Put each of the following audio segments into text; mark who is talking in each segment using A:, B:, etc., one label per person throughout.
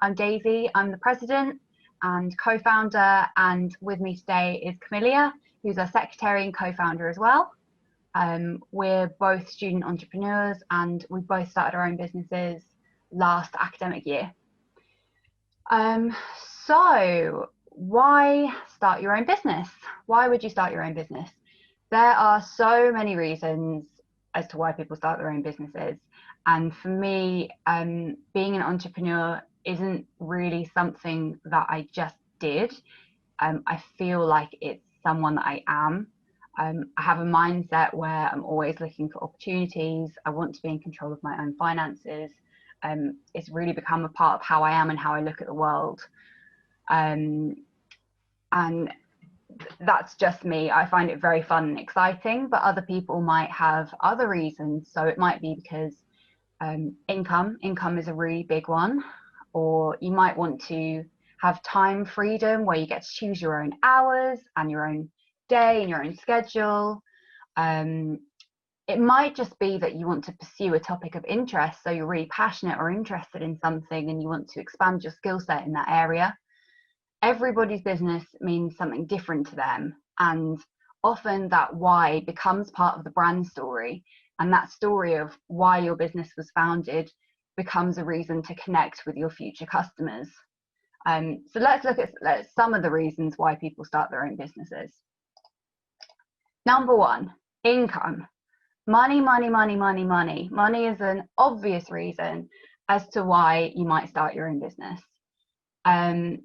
A: I'm Daisy, I'm the president and co-founder, and with me today is Kamilija, who's our secretary and co-founder as well. We're both student entrepreneurs and we both started our own businesses last academic year. So why start your own business? Why would you start your own business? There are so many reasons as to why people start their own businesses. And for me, being an entrepreneur isn't really something that I just did. I feel like it's someone that I am. I have a mindset where I'm always looking for opportunities. I want to be in control of my own finances. It's really become a part of how I am and how I look at the world. And that's just me. I find it very fun and exciting, but other people might have other reasons. So it might be because income is a really big one, or you might want to have time freedom where you get to choose your own hours and your own day and your own schedule. It might just be that you want to pursue a topic of interest, so you're really passionate or interested in something and you want to expand your skill set in that area. Everybody's business means something different to them, and often that why becomes part of the brand story, and that story of why your business was founded becomes a reason to connect with your future customers. So let's look at some of the reasons why people start their own businesses. Number one, income. Money. Money is an obvious reason as to why you might start your own business. And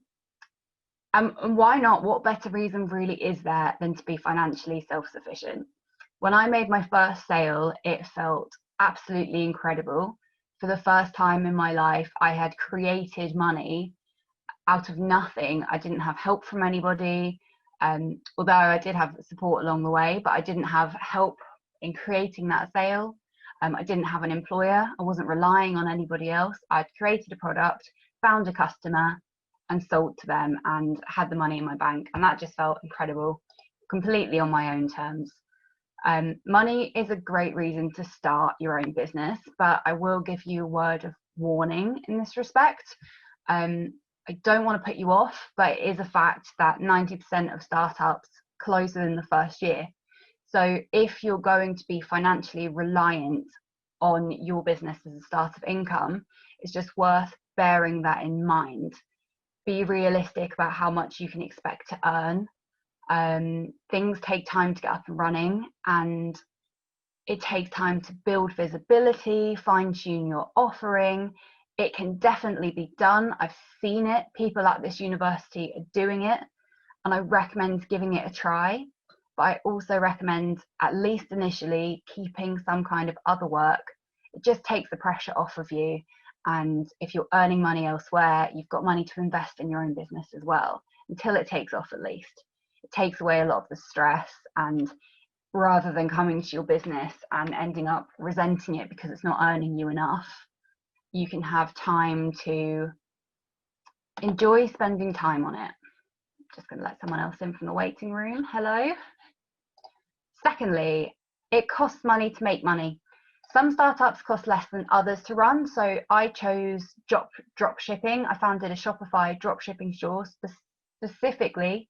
A: why not? What better reason really is there than to be financially self-sufficient? When I made my first sale, it felt absolutely incredible. For the first time in my life, I had created money out of nothing. I didn't have help from anybody, although I did have support along the way, but I didn't have help in creating that sale. I didn't have an employer. I wasn't relying on anybody else. I'd created a product, found a customer, and sold to them and had the money in my bank. And that just felt incredible, completely on my own terms. Money is a great reason to start your own business, but I will give you a word of warning in this respect. I don't want to put you off, but it is a fact that 90% of startups close within the first year. So if you're going to be financially reliant on your business as a start of income, it's just worth bearing that in mind. Be realistic about how much you can expect to earn. Things take time to get up and running, and it takes time to build visibility, fine-tune your offering. It can definitely be done. I've seen it. People at this university are doing it, and I recommend giving it a try. But I also recommend, at least initially, keeping some kind of other work. It just takes the pressure off of you. And if you're earning money elsewhere, you've got money to invest in your own business as well, until it takes off at least. It takes away a lot of the stress, and rather than coming to your business and ending up resenting it because it's not earning you enough, you can have time to enjoy spending time on it. Just going to let someone else in from the waiting room. Hello. Secondly, it costs money to make money. Some startups cost less than others to run, so I chose drop shipping. I founded a Shopify drop shipping store specifically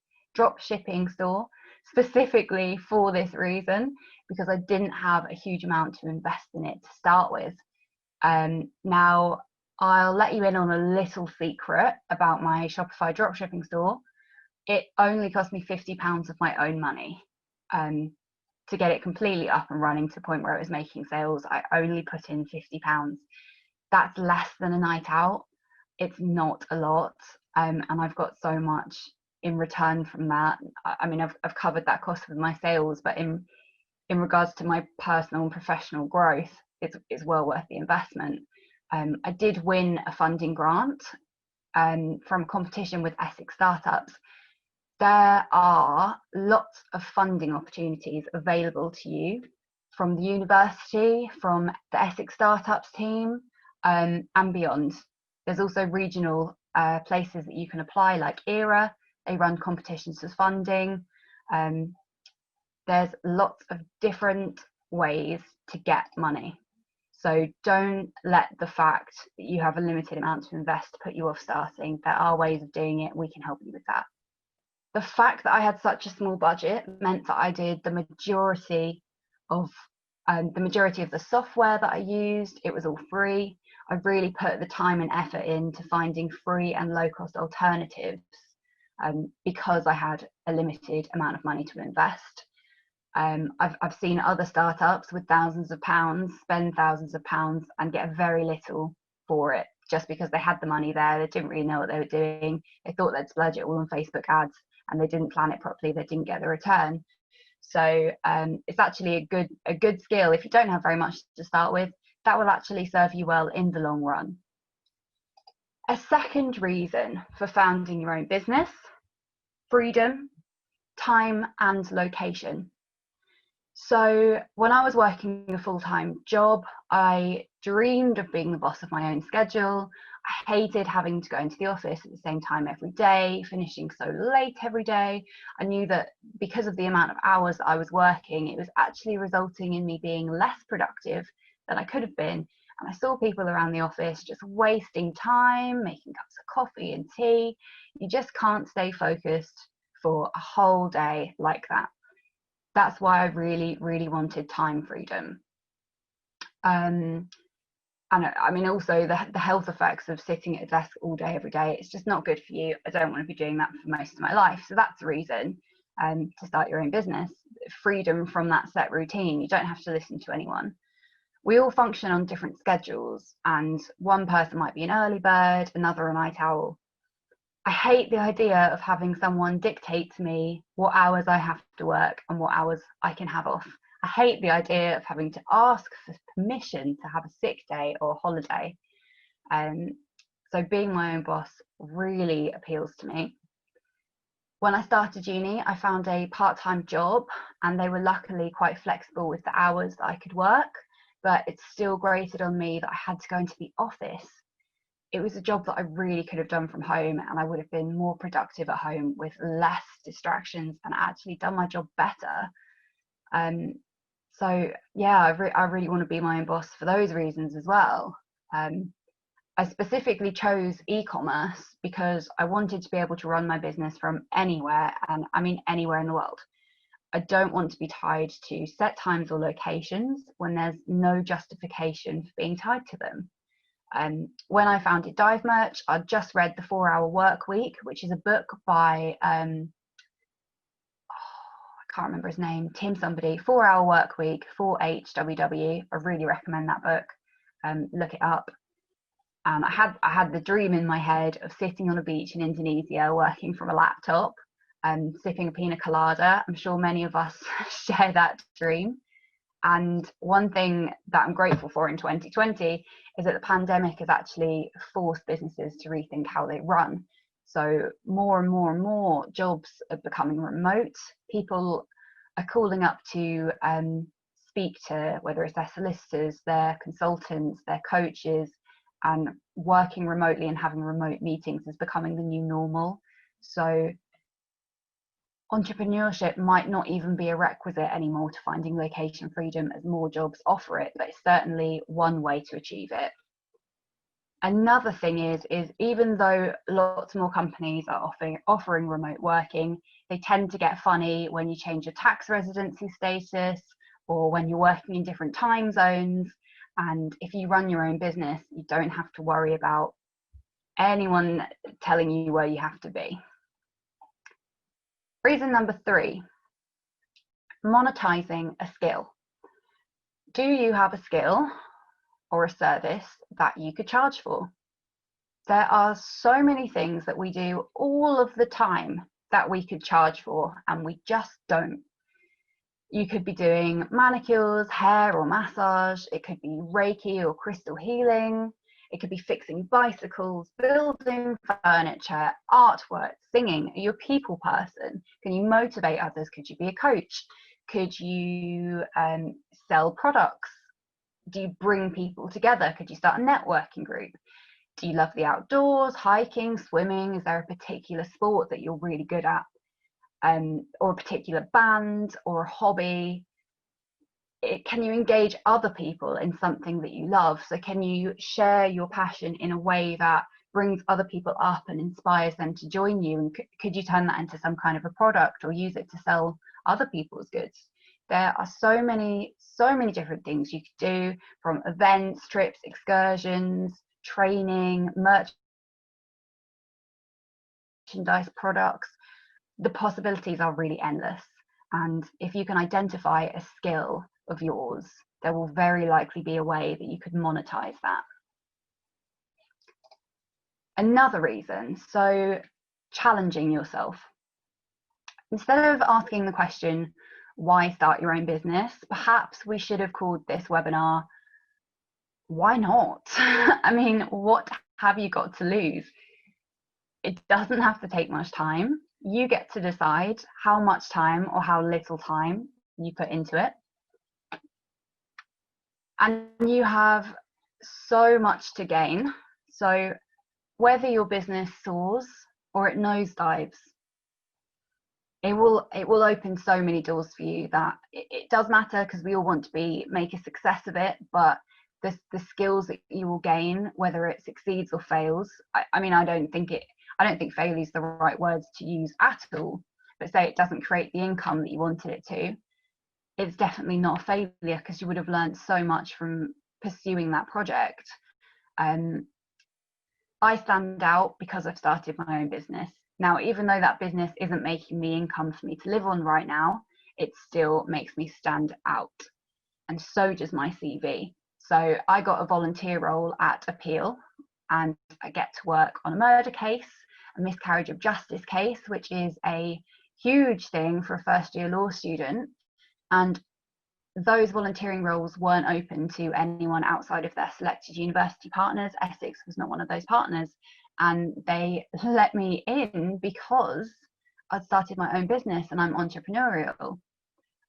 A: for this reason, because I didn't have a huge amount to invest in it to start with. Now, I'll let you in on a little secret about my Shopify drop shipping store. It only cost me £50 of my own money. To get it completely up and running to the point where it was making sales. I only put in £50. That's less than a night out. It's not a lot. And I've got so much in return from that. I mean, I've covered that cost with my sales, but in regards to my personal and professional growth, it's well worth the investment. I did win a funding grant from competition with Essex startups. There are lots of funding opportunities available to you from the university, from the Essex startups team, and beyond. There's also regional places that you can apply, like ERA. They run competitions for funding. There's lots of different ways to get money. So don't let the fact that you have a limited amount to invest put you off starting. There are ways of doing it. We can help you with that. The fact that I had such a small budget meant that I did the majority of the software that I used. It was all free. I really put the time and effort into finding free and low cost alternatives because I had a limited amount of money to invest. I've seen other startups with thousands of pounds spend thousands of pounds and get very little for it just because they had the money there. They didn't really know what they were doing. They thought they'd splurge it all on Facebook ads and they didn't plan it properly. They didn't get the return. So it's actually a good skill. If you don't have very much to start with, that will actually serve you well in the long run. A second reason for founding your own business: freedom, time and location. So when I was working a full-time job, I dreamed of being the boss of my own schedule. I hated having to go into the office at the same time every day, finishing so late every day. I knew that because of the amount of hours that I was working, it was actually resulting in me being less productive than I could have been. And I saw people around the office just wasting time, making cups of coffee and tea. You just can't stay focused for a whole day like that. That's why I really, really wanted time freedom. And I mean, also the health effects of sitting at a desk all day, every day, it's just not good for you. I don't want to be doing that for most of my life. So that's the reason to start your own business. Freedom from that set routine. You don't have to listen to anyone. We all function on different schedules, and one person might be an early bird, another a night owl. I hate the idea of having someone dictate to me what hours I have to work and what hours I can have off. I hate the idea of having to ask for permission to have a sick day or a holiday. So being my own boss really appeals to me. When I started uni, I found a part-time job and they were luckily quite flexible with the hours that I could work, but it still grated on me that I had to go into the office. It was a job that I really could have done from home, and I would have been more productive at home with less distractions and actually done my job better. So yeah, I really want to be my own boss for those reasons as well. I specifically chose e-commerce because I wanted to be able to run my business from anywhere, and I mean anywhere in the world. I don't want to be tied to set times or locations when there's no justification for being tied to them. When I founded Dive Merch, I'd just read The 4-Hour Work Week, which is a book by, I can't remember his name, Tim somebody, 4-Hour Work Week, 4HWW. I really recommend that book. Look it up. I had the dream in my head of sitting on a beach in Indonesia, working from a laptop, sipping a pina colada. I'm sure many of us share that dream. And one thing that I'm grateful for in 2020 is that the pandemic has actually forced businesses to rethink how they run. So more and more and more jobs are becoming remote. People are calling up to speak to, whether it's their solicitors, their consultants, their coaches, and working remotely and having remote meetings is becoming the new normal. So entrepreneurship might not even be a requisite anymore to finding location freedom, as more jobs offer it, but it's certainly one way to achieve it. Another thing is even though lots more companies are offering remote working, they tend to get funny when you change your tax residency status or when you're working in different time zones. And if you run your own business, you don't have to worry about anyone telling you where you have to be. Reason number 3, monetizing a skill. Do you have a skill or a service that you could charge for? There are so many things that we do all of the time that we could charge for, and we just don't. You could be doing manicures, hair or massage. It could be Reiki or crystal healing. It could be fixing bicycles, building furniture, artwork, singing. Are you a people person? Can you motivate others? Could you be a coach? Could you sell products? Do you bring people together? Could you start a networking group? Do you love the outdoors, hiking, swimming? Is there a particular sport that you're really good at? Or a particular band or a hobby? can you engage other people in something that you love? So can you share your passion in a way that brings other people up and inspires them to join you? And could you turn that into some kind of a product or use it to sell other people's goods? There are so many different things you could do, from events, trips, excursions, training, merchandise, products. The possibilities are really endless. And if you can identify a skill of yours, there will very likely be a way that you could monetize that. Another reason, so challenging yourself. Instead of asking the question, why start your own business? Perhaps we should have called this webinar, why not? I mean, what have you got to lose? It doesn't have to take much time. You get to decide how much time or how little time you put into it. And you have so much to gain. So whether your business soars or it nosedives, it will open so many doors for you that it does matter, because we all want to make a success of it, but the skills that you will gain, whether it succeeds or fails, I mean, I don't think failure is the right words to use at all, but say it doesn't create the income that you wanted it to, it's definitely not a failure, because you would have learned so much from pursuing that project. I stand out because I've started my own business. Now, even though that business isn't making the income for me to live on right now, it still makes me stand out. And so does my CV. So I got a volunteer role at Appeal, and I get to work on a murder case, a miscarriage of justice case, which is a huge thing for a first-year law student. And those volunteering roles weren't open to anyone outside of their selected university partners. Essex was not one of those partners. And they let me in because I'd started my own business and I'm entrepreneurial.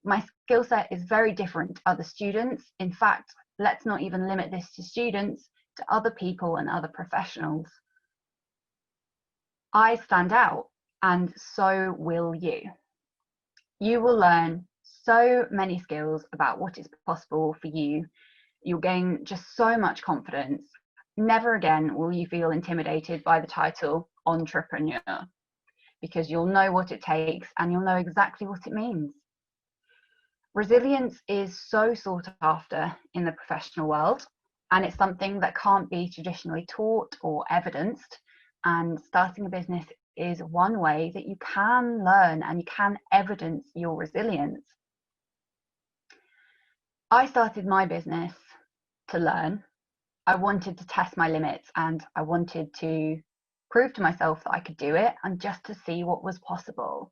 A: My skill set is very different to other students. In fact, let's not even limit this to students, to other people and other professionals. I stand out, and so will you. You will learn so many skills about what is possible for you. You'll gain just so much confidence. Never again will you feel intimidated by the title entrepreneur, because you'll know what it takes and you'll know exactly what it means. Resilience is so sought after in the professional world, and it's something that can't be traditionally taught or evidenced. And starting a business is one way that you can learn and you can evidence your resilience. I started my business to learn. I wanted to test my limits, and I wanted to prove to myself that I could do it, and just to see what was possible.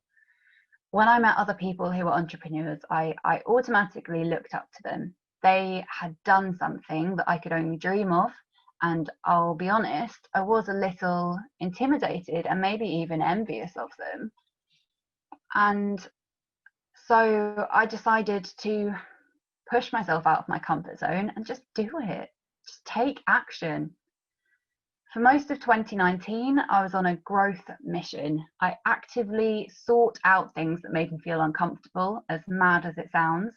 A: When I met other people who were entrepreneurs, I automatically looked up to them. They had done something that I could only dream of, and I'll be honest, I was a little intimidated and maybe even envious of them. And so I decided to push myself out of my comfort zone and just do it. Just take action. For most of 2019, I was on a growth mission. I actively sought out things that made me feel uncomfortable, as mad as it sounds.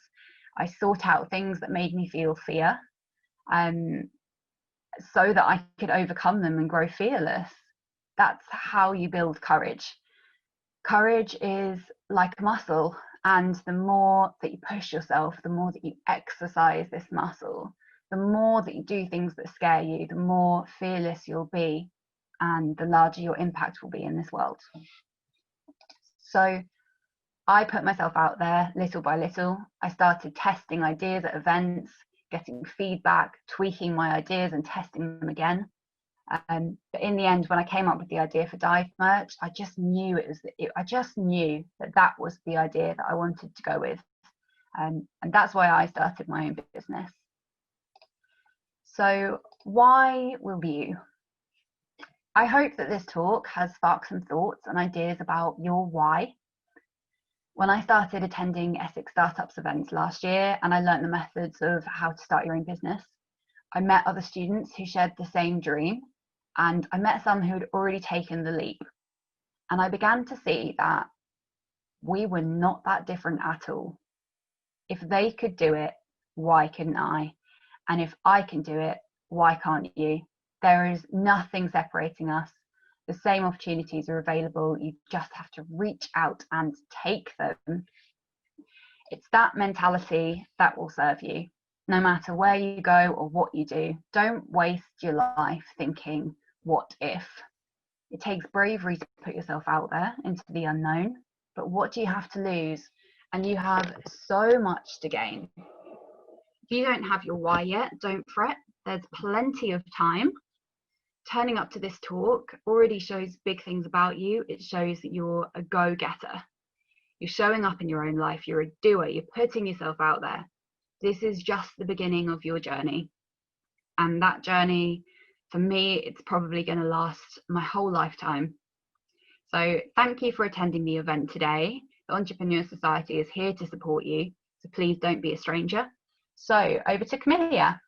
A: I sought out things that made me feel fear, so that I could overcome them and grow fearless. That's how you build courage. Courage is like a muscle, and the more that you push yourself, the more that you exercise this muscle, the more that you do things that scare you, the more fearless you'll be, and the larger your impact will be in this world. So I put myself out there little by little. I started testing ideas at events, getting feedback, tweaking my ideas and testing them again. But in the end, when I came up with the idea for Dive Merch, I just knew that was the idea that I wanted to go with. And that's why I started my own business. So why will you? I hope that this talk has sparked some thoughts and ideas about your why. When I started attending Essex Startups events last year, and I learned the methods of how to start your own business, I met other students who shared the same dream, and I met some who had already taken the leap. And I began to see that we were not that different at all. If they could do it, why couldn't I? And if I can do it, why can't you? There is nothing separating us. The same opportunities are available. You just have to reach out and take them. It's that mentality that will serve you, no matter where you go or what you do. Don't waste your life thinking, what if? It takes bravery to put yourself out there into the unknown, but what do you have to lose? And you have so much to gain. If you don't have your why yet, don't fret. There's plenty of time. Turning up to this talk already shows big things about you. It shows that you're a go-getter. You're showing up in your own life. You're a doer. You're putting yourself out there. This is just the beginning of your journey. And that journey, for me, it's probably going to last my whole lifetime. So thank you for attending the event today. The Entrepreneur Society is here to support you. So please don't be a stranger. So over to Kamilija.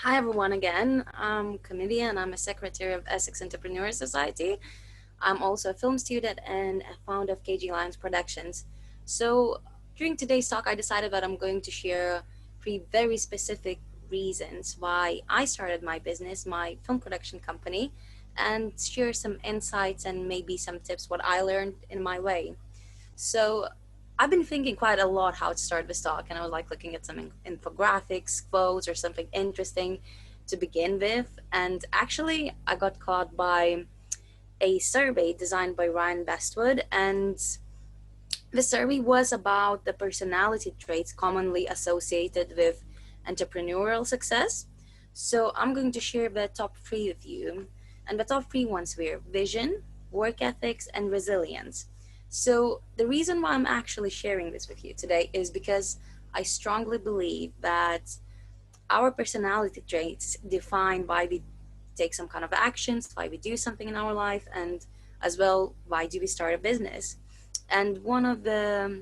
B: Hi everyone again. I'm Kamilija and I'm a secretary of Essex Entrepreneur Society. I'm also a film student and a founder of KG Lions Productions. So during today's talk, I decided that I'm going to share 3 very specific reasons why I started my business, my film production company, and share some insights and maybe some tips what I learned in my way. So I've been thinking quite a lot how to start this talk, and I was like looking at some infographics, quotes, or something interesting to begin with. And actually, I got caught by a survey designed by Ryan Bestwood, and the survey was about the personality traits commonly associated with entrepreneurial success. So I'm going to share the top 3 with you, and the top 3 ones were vision, work ethics, and resilience. So the reason why I'm actually sharing this with you today is because I strongly believe that our personality traits define why we take some kind of actions, why we do something in our life, and as well, why do we start a business. And one of the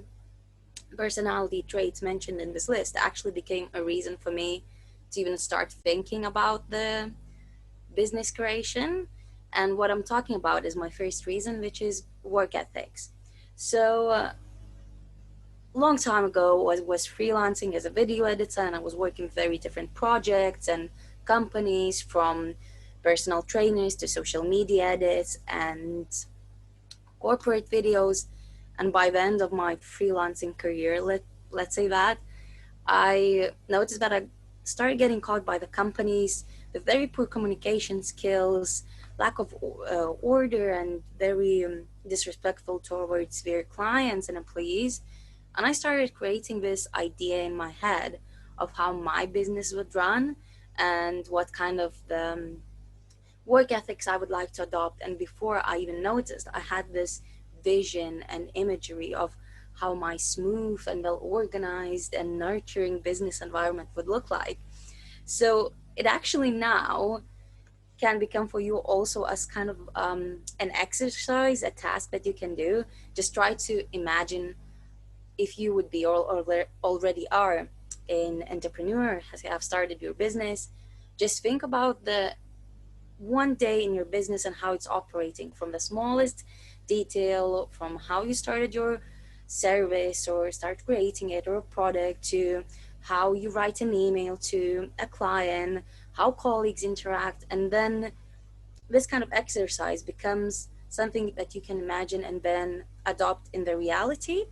B: personality traits mentioned in this list actually became a reason for me to even start thinking about the business creation. And what I'm talking about is my first reason, which is work ethics. So long time ago, I was freelancing as a video editor, and I was working very different projects and companies, from personal trainers to social media edits and corporate videos. And by the end of my freelancing career, let's say that, I noticed that I started getting caught by the companies with very poor communication skills, lack of order, and very disrespectful towards their clients and employees. And I started creating this idea in my head of how my business would run and what kind of the work ethics I would like to adopt. And before I even noticed, I had this vision and imagery of how my smooth and well organized and nurturing business environment would look like. So it actually now can become for you also as kind of an exercise, a task that you can do. Just try to imagine if you would be or already are an entrepreneur, have started your business. Just think about the one day in your business and how it's operating, from the smallest detail, from how you started your service or start creating it or a product, to how you write an email to a client, how colleagues interact. And then this kind of exercise becomes something that you can imagine and then adopt in the reality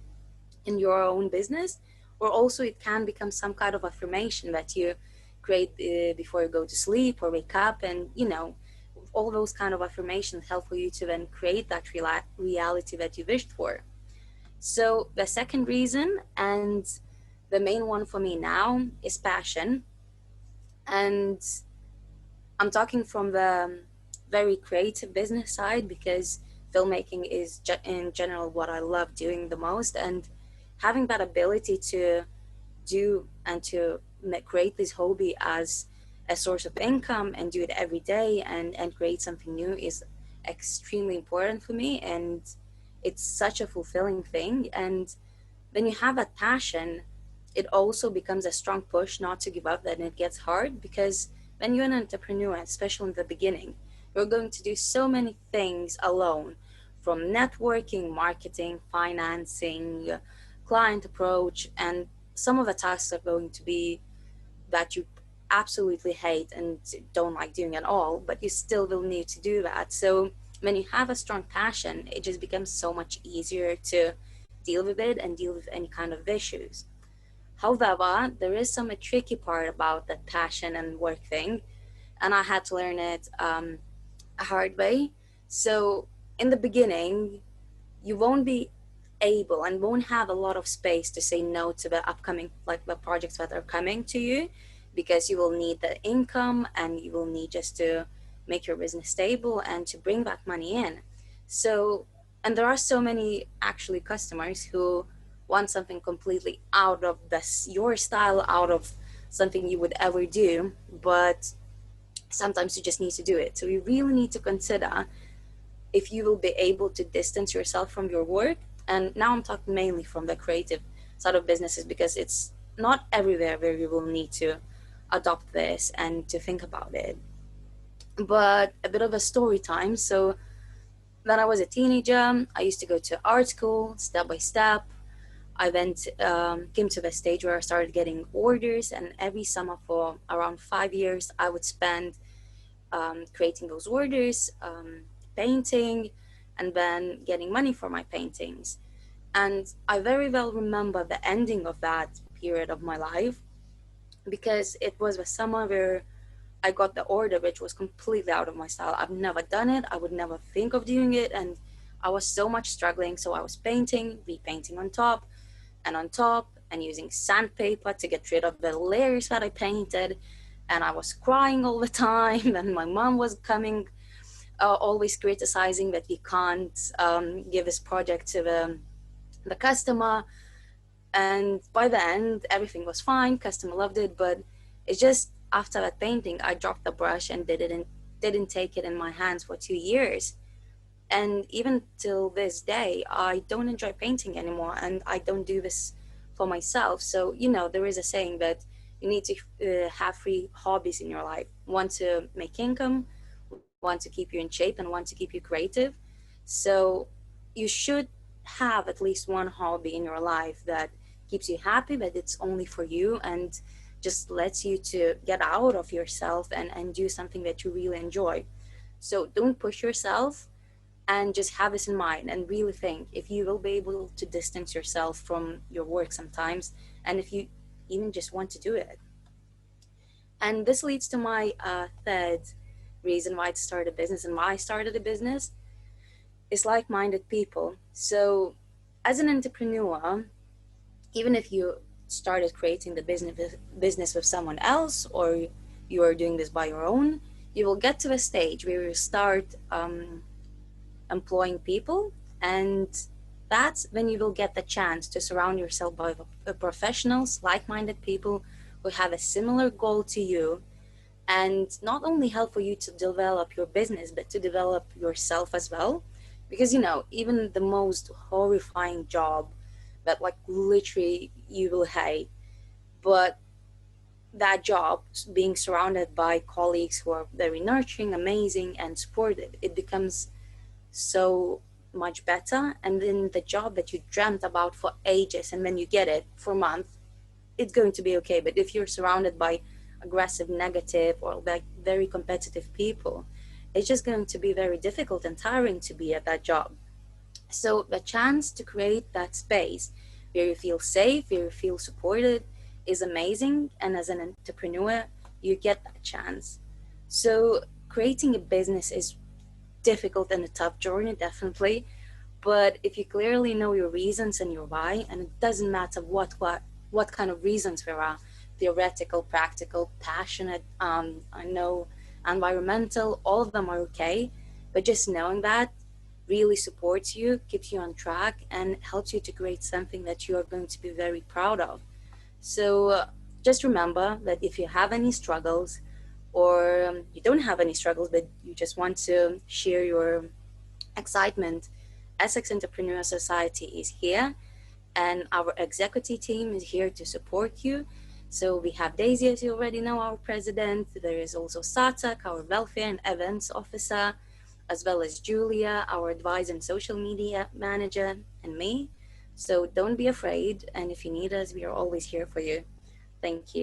B: in your own business. Or also it can become some kind of affirmation that you create before you go to sleep or wake up. And all those kind of affirmations help for you to then create that reality that you wished for. So the second reason, and the main one for me now, is passion. And I'm talking from the very creative business side, because filmmaking is in general what I love doing the most. And having that ability to do and to create this hobby as a source of income and do it every day and create something new is extremely important for me. And it's such a fulfilling thing. And when you have that passion, it also becomes a strong push not to give up. Then it gets hard, because when you're an entrepreneur, especially in the beginning, you're going to do so many things alone, from networking, marketing, financing, client approach, and some of the tasks are going to be that you absolutely hate and don't like doing at all, but you still will need to do that. So when you have a strong passion, it just becomes so much easier to deal with it and deal with any kind of issues. However, there is some tricky part about that passion and work thing, and I had to learn it a hard way. So in the beginning, you won't be able and won't have a lot of space to say no to the upcoming, like the projects that are coming to you, because you will need the income and you will need just to make your business stable and to bring back money in. So, and there are so many actually customers who want something completely out of this your style, out of something you would ever do, but sometimes you just need to do it. So you really need to consider if you will be able to distance yourself from your work. And now I'm talking mainly from the creative side of businesses, because it's not everywhere where you will need to adopt this and to think about it. But a bit of a story time. So when I was a teenager, I used to go to art school step by step. I went came to the stage where I started getting orders, and every summer for around 5 years, I would spend creating those orders, painting, and then getting money for my paintings. And I very well remember the ending of that period of my life, because it was the summer where I got the order, which was completely out of my style. I've never done it. I would never think of doing it. And I was so much struggling. So I was painting, repainting on top and on top, and using sandpaper to get rid of the layers that I painted. And I was crying all the time. And my mom was coming, always criticizing that we can't give this project to the customer. And by the end, everything was fine. Customer loved it, but it's just after that painting, I dropped the brush and didn't take it in my hands for 2 years. And even till this day, I don't enjoy painting anymore, and I don't do this for myself. So there is a saying that you need to have three hobbies in your life: one to make income, one to keep you in shape, and one to keep you creative. So you should have at least one hobby in your life that keeps you happy, but it's only for you and just lets you to get out of yourself and do something that you really enjoy. So don't push yourself, and just have this in mind and really think if you will be able to distance yourself from your work sometimes, and if you even just want to do it. And this leads to my third reason why to start a business and why I started a business is like-minded people. So as an entrepreneur, even if you started creating the business with someone else, or you are doing this by your own, you will get to a stage where you start employing people, and that's when you will get the chance to surround yourself by professionals, like-minded people who have a similar goal to you, and not only help for you to develop your business, but to develop yourself as well. Because even the most horrifying job that like literally you will hate, but that job, being surrounded by colleagues who are very nurturing, amazing, and supportive, it becomes so much better. And then the job that you dreamt about for ages, and when you get it for a month, it's going to be okay. But if you're surrounded by aggressive, negative, or like very competitive people, it's just going to be very difficult and tiring to be at that job. So the chance to create that space where you feel safe, where you feel supported, is amazing. And as an entrepreneur, you get that chance. So creating a business is difficult and a tough journey, definitely. But if you clearly know your reasons and your why, and it doesn't matter what kind of reasons there are, theoretical, practical, passionate, I know environmental, all of them are okay. But just knowing that really supports you, keeps you on track, and helps you to create something that you are going to be very proud of. So just remember that if you have any struggles, or you don't have any struggles, but you just want to share your excitement, Essex Entrepreneur Society is here, and our executive team is here to support you. So we have Daisy, as you already know, our president. There is also Satak, our welfare and events officer, as well as Julia, our advisor and social media manager, and me. So don't be afraid. And if you need us, we are always here for you. Thank you.